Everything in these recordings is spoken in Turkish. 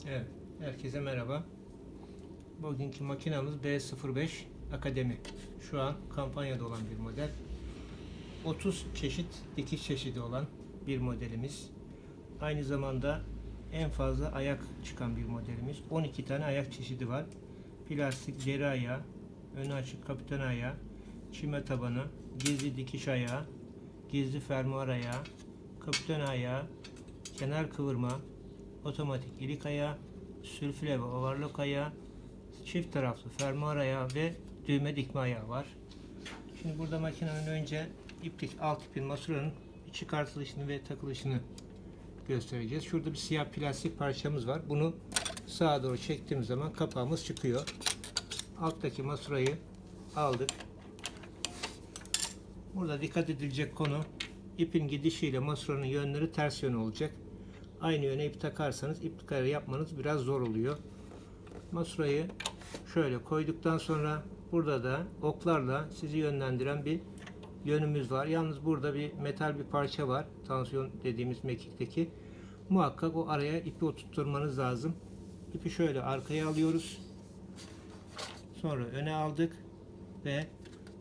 Evet, herkese merhaba. Bugünkü makinamız B05 Akademi. Şu an kampanyada olan bir model. 30 çeşit dikiş çeşidi olan bir modelimiz. Aynı zamanda en fazla ayak çıkan bir modelimiz. 12 tane ayak çeşidi var. Plastik deri ayağı, önü açık kapitan ayağı, çime tabanı, gizli dikiş ayağı, gizli fermuar ayağı, kapitan ayağı, kenar kıvırma, otomatik ilik ayağı, sülfile ve overlock ayağı, çift taraflı fermuar ayağı ve düğme dikme ayağı var. Şimdi burada makinenin önce iplik alt ipin masuranın çıkartılışını ve takılışını göstereceğiz. Şurada bir siyah plastik parçamız var. Bunu sağa doğru çektiğimiz zaman kapağımız çıkıyor. Alttaki masurayı aldık. Burada dikkat edilecek konu, ipin gidişiyle masuranın yönleri ters yön olacak. Aynı yöne ip takarsanız iplik ayarı yapmanız biraz zor oluyor. Masurayı şöyle koyduktan sonra burada da oklarla sizi yönlendiren bir yönümüz var. Yalnız burada bir metal bir parça var. Tansiyon dediğimiz mekikteki. Muhakkak o araya ipi oturtturmanız lazım. İpi şöyle arkaya alıyoruz. Sonra öne aldık ve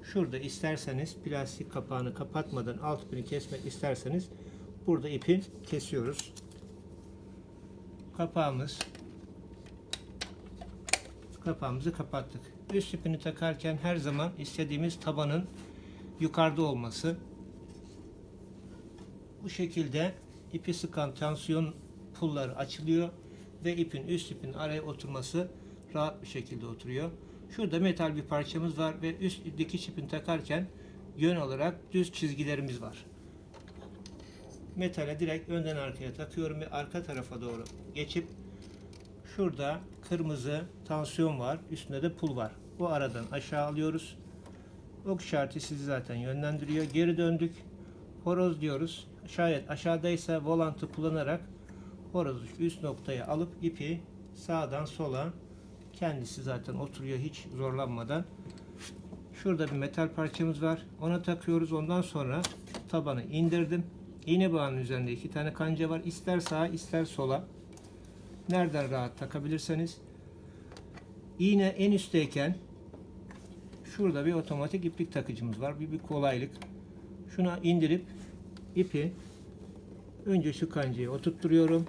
şurada isterseniz plastik kapağını kapatmadan alt ipini kesmek isterseniz burada ipi kesiyoruz. Kapağımızı kapattık. Üst ipini takarken her zaman istediğimiz tabanın yukarıda olması. Bu şekilde ipi sıkan tansiyon pulları açılıyor ve üst ipin araya oturması rahat bir şekilde oturuyor. Şurada metal bir parçamız var ve üst dikiş ipini takarken yön olarak düz çizgilerimiz var. Metale direkt önden arkaya takıyorum ve arka tarafa doğru geçip şurada kırmızı tansiyon var. Üstünde de pul var. Bu aradan aşağı alıyoruz. Ok işareti sizi zaten yönlendiriyor. Geri döndük. Horoz diyoruz. Şayet aşağıdaysa volantı kullanarak horozu üst noktaya alıp ipi sağdan sola kendisi zaten oturuyor hiç zorlanmadan. Şurada bir metal parçamız var. Ona takıyoruz. Ondan sonra tabanı indirdim. İğne bağının üzerinde 2 tane kanca var. İster sağa ister sola. Nereden rahat takabilirseniz. İğne en üstteyken şurada bir otomatik iplik takıcımız var. Bir kolaylık. Şuna indirip ipi önce şu kancayı oturtturuyorum.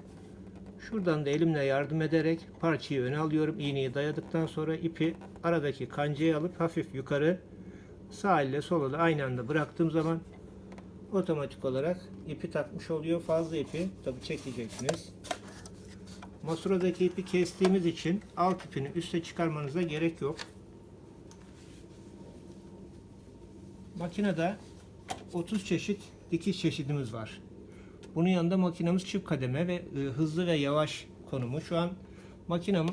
Şuradan da elimle yardım ederek parçayı öne alıyorum. İğneyi dayadıktan sonra ipi aradaki kancayı alıp hafif yukarı sağ ile sol ile aynı anda bıraktığım zaman otomatik olarak ipi takmış oluyor. Fazla ipi tabi çekeceksiniz. Masuradaki ipi kestiğimiz için alt ipini üste çıkarmanıza gerek yok. Makinede 30 çeşit dikiş çeşidimiz var. Bunun yanında makinamız çift kademe ve hızlı ve yavaş konumu. Şu an makinem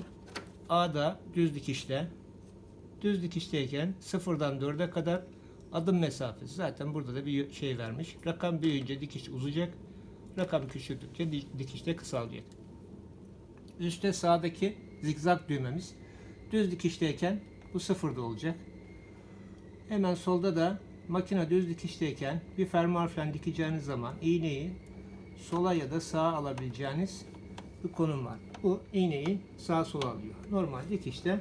A'da düz dikişte. Düz dikişteyken 0'dan 4'e kadar adım mesafesi. Zaten burada da bir şey vermiş. Rakam büyüyünce dikiş uzayacak. Rakam küçüldükçe dikişte kısalacak. Üstte sağdaki zigzag düğmemiz. Düz dikişteyken bu 0'da olacak. Hemen solda da makine düz dikişteyken bir fermuar falan dikeceğiniz zaman iğneyi sola ya da sağa alabileceğiniz bir konum var. Bu iğneyi sağa sola alıyor. Normal dikişte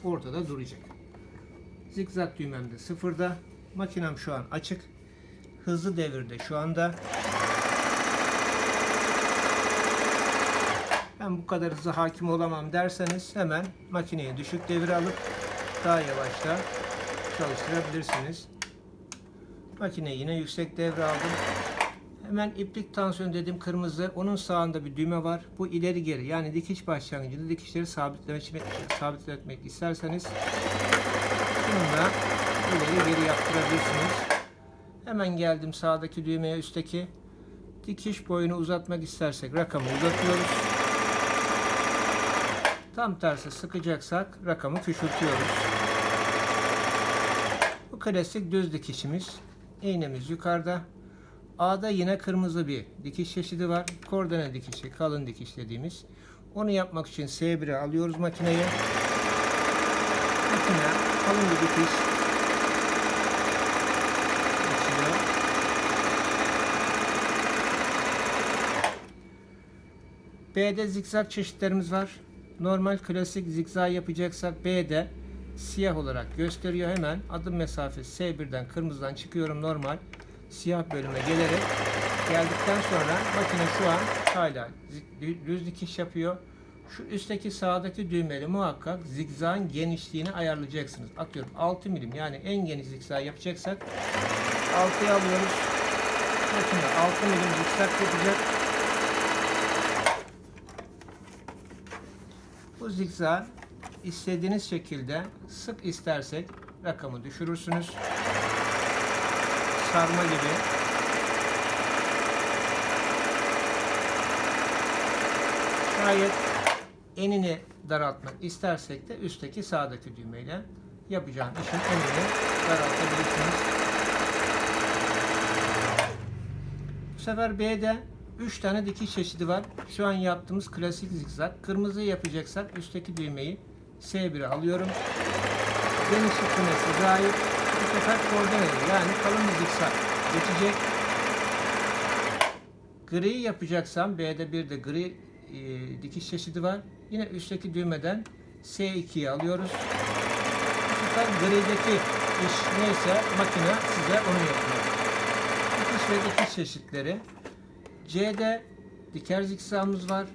ortada duracak. Zigzag düğmem de 0'da. Makinem şu an açık. Hızlı devirde şu anda. Ben bu kadar hızlı hakim olamam derseniz hemen makineyi düşük devire alıp daha yavaşla çalıştırabilirsiniz. Makineyi yine yüksek devre aldım. Hemen iplik tansiyon dediğim kırmızı. Onun sağında bir düğme var. Bu ileri geri yani dikiş başlangıcında dikişleri sabitletmek isterseniz bununla ileri geri yaptırabilirsiniz. Hemen geldim sağdaki düğmeye, üstteki dikiş boyunu uzatmak istersek rakamı uzatıyoruz. Tam tersi sıkacaksak rakamı küçültüyoruz. Bu klasik düz dikişimiz. İğnemiz yukarıda. A'da yine kırmızı bir dikiş çeşidi var. Kordone dikişi, kalın dikiş dediğimiz. Onu yapmak için S1'e alıyoruz makineyi. Makine kalın bir dikiş geçiyor. B'de zikzak çeşitlerimiz var. Normal klasik zikzak yapacaksak B'de siyah olarak gösteriyor. Hemen adım mesafesi S1'den kırmızıdan çıkıyorum, normal siyah bölüme geldikten sonra makine şu an hala düz dikiş yapıyor. Şu üstteki sağdaki düğmeli muhakkak zigzagın genişliğini ayarlayacaksınız. Atıyorum 6 milim, yani en geniş zigzag yapacaksak 6'ya alıyoruz. Makine 6 milim zigzag yapacak. Bu zigzag istediğiniz şekilde sık istersek rakamı düşürürsünüz. Sarma gibi. Şayet enini daraltmak istersek de üstteki sağdaki düğmeyle yapacağım işin enini daraltabilirsiniz. Bu sefer B'de 3 tane dikiş çeşidi var. Şu an yaptığımız klasik zikzak. Kırmızı yapacaksak üstteki düğmeyi S1'e alıyorum. Genişlik kümesi zayıf. Bu sefer koordineli, yani kalın bir zikzak geçecek. Gri yapacaksam B'de bir de gri dikiş çeşidi var. Yine üstteki düğmeden S2'yi alıyoruz. Bu sefer grideki iş neyse makine size onu yapıyor. Dikiş ve dikiş çeşitleri. C'de diker zikzağımız var.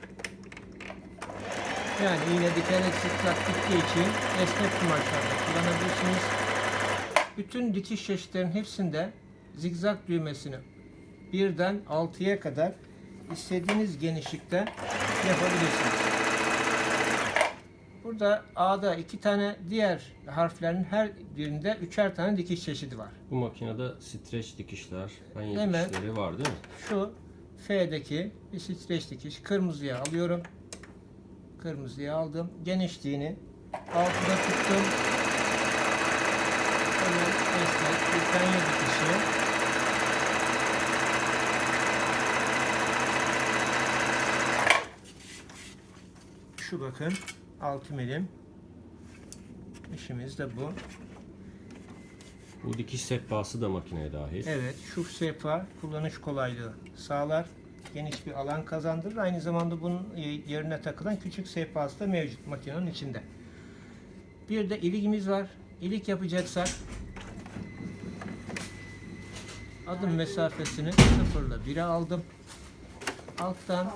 Yani yine dikerek zikzak diktiği için esnek kumaşlarda kullanabilirsiniz. Bütün dikiş çeşitlerinin hepsinde zikzak düğmesini 1'den 6'ya kadar istediğiniz genişlikte yapabilirsiniz. Burada A'da 2 tane, diğer harflerin her birinde 3'er tane dikiş çeşidi var. Bu makinede streç dikişler, penye Hemen dikişleri var değil mi? şu F'deki bir streç dikiş kırmızıya alıyorum. Kırmızıya aldım. Genişliğini 6'da tuttum. Evet, esnek bir penye dikişi. Şu bakın 6 milim. İşimiz de bu. Bu dikiş sehpası da makineye dahil. Evet, şu sehpa kullanış kolaylığı sağlar. Geniş bir alan kazandırır. Aynı zamanda bunun yerine takılan küçük sehpası da mevcut makinenin içinde. Bir de ilikimiz var. İlik yapacaksak adım mesafesini 0 ile 1'e aldım. Alttan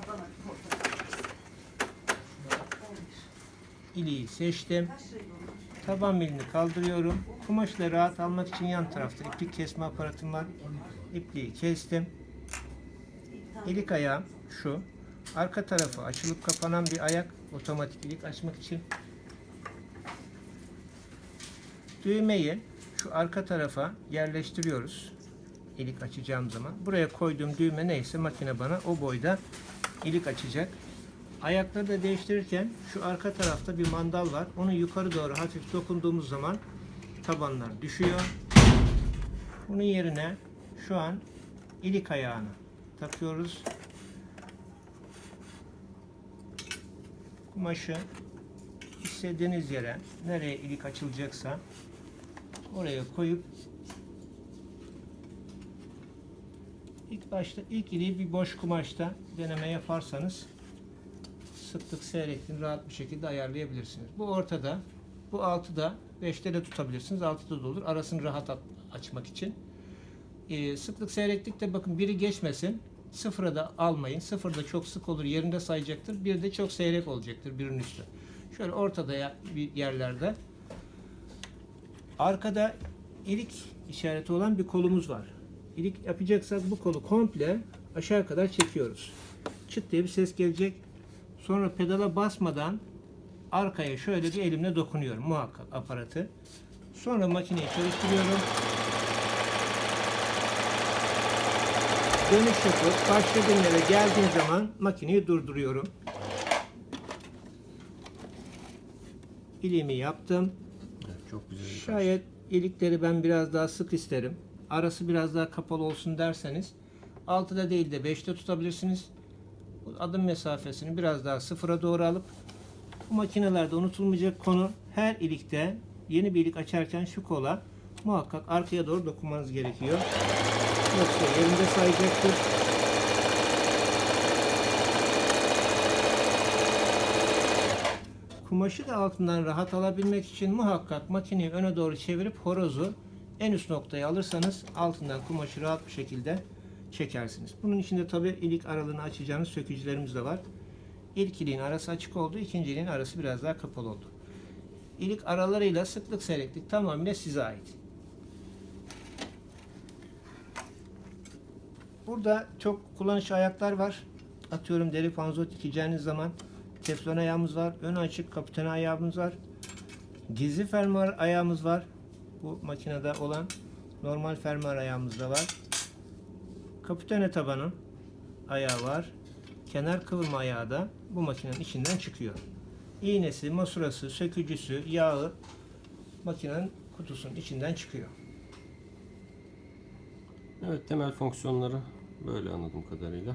iliği seçtim. Taban milini kaldırıyorum. Kumaşları rahat almak için yan tarafta iplik kesme aparatım var. İpliği kestim. İlik ayağım şu. Arka tarafı açılıp kapanan bir ayak. Otomatik ilik açmak için. Düğmeyi şu arka tarafa yerleştiriyoruz. İlik açacağım zaman. Buraya koyduğum düğme neyse makine bana o boyda ilik açacak. Ayakları da değiştirirken şu arka tarafta bir mandal var. Onu yukarı doğru hafif dokunduğumuz zaman tabanlar düşüyor. Bunun yerine şu an ilik ayağını takıyoruz. Kumaşı istediğiniz yere, nereye ilik açılacaksa oraya koyup ilk iliği bir boş kumaşta deneme yaparsanız sıklık seyrekliğini rahat bir şekilde ayarlayabilirsiniz. Bu ortada, bu altıda, 5'te de tutabilirsiniz. 6'da da olur. Arasını rahat açmak için. Sıklık seyreklikte bakın biri geçmesin. Sıfıra da almayın. Sıfırda çok sık olur. Yerinde sayacaktır. Bir de çok seyrek olacaktır. Birinin üstü. Şöyle ortada bir yerlerde. Arkada ilik işareti olan bir kolumuz var. İlik yapacaksak bu kolu komple aşağı kadar çekiyoruz. Çıt diye bir ses gelecek. Sonra pedala basmadan arkaya şöyle bir elimle dokunuyorum muhakkak aparatı. Sonra makineyi çalıştırıyorum. Dönüş yapıp başladığım yere geldiğim zaman makineyi durduruyorum. İliğimi yaptım. Evet, çok güzel. Şayet ilikleri ben biraz daha sık isterim, arası biraz daha kapalı olsun derseniz 6'da değil de 5'te tutabilirsiniz. Adım mesafesini biraz daha sıfıra doğru alıp, bu makinelerde unutulmayacak konu, her ilikte yeni bir ilik açarken şu kola muhakkak arkaya doğru dokunmanız gerekiyor. Yoksa yerinde sayacaktır. Kumaşı da altından rahat alabilmek için muhakkak makineyi öne doğru çevirip horozu en üst noktaya alırsanız altından kumaşı rahat bir şekilde çekersiniz. Bunun içinde tabi ilik aralığını açacağınız sökücülerimiz de var. İlk iliğin arası açık oldu, ikinci iliğin arası biraz daha kapalı oldu. İlik aralarıyla sıklık seyreklik tamamıyla size ait. Burada çok kullanışlı ayaklar var. Atıyorum deri panzot dikeceğiniz zaman teflon ayağımız var. Önü açık kapitane ayağımız var. Gizli fermuar ayağımız var. Bu makinede olan normal fermuar ayağımız da var. Kapitane tabanın ayağı var. Kenar kıvırma ayağı da bu makinenin içinden çıkıyor. İğnesi, masurası, sökücüsü, yağı makinenin kutusunun içinden çıkıyor. Evet, temel fonksiyonları böyle anladığım kadarıyla.